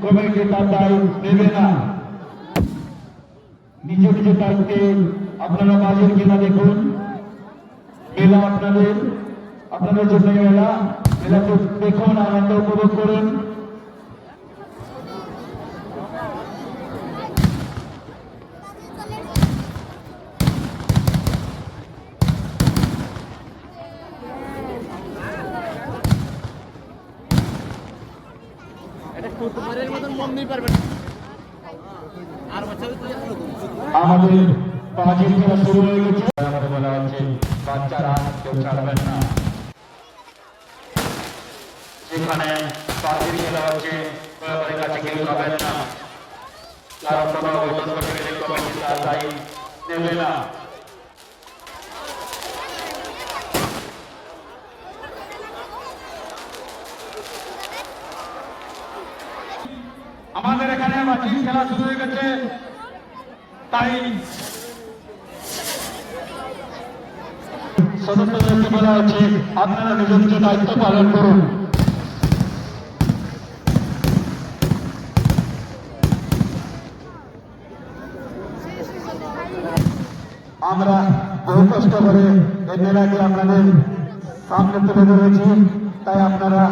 Committee তার দায় নেবে না। নিজ নিজ দায়িত্বে আপনারা বাজেট কিনা দেখুন। মেলা আপনাদের জন্য মেলাকে দেখুন, আনন্দ উপভোগ করুন। আমাদের বাজেট খেলা শুরু হয়ে গেছে। আমাদের বলা হচ্ছে বাচ্চারা কেউ ছাড়বেন না। যেখানে বাজেট খেলা হচ্ছে ওদের কাছে কেউ যাবেন না। তারা কোনো বেতন কমিটি তার দায়ী নেবে না। আমাদের এখানে বাজির খেলা শুরু হয়ে গেছে, তাই সদস্যদেরকে বলা হচ্ছে আপনারা নিজ নিজ দায়িত্ব পালন করুন। আমরা বহু কষ্ট করে এই মেলাকে আপনাদের সামনে তুলে ধরেছি, তাই আপনারা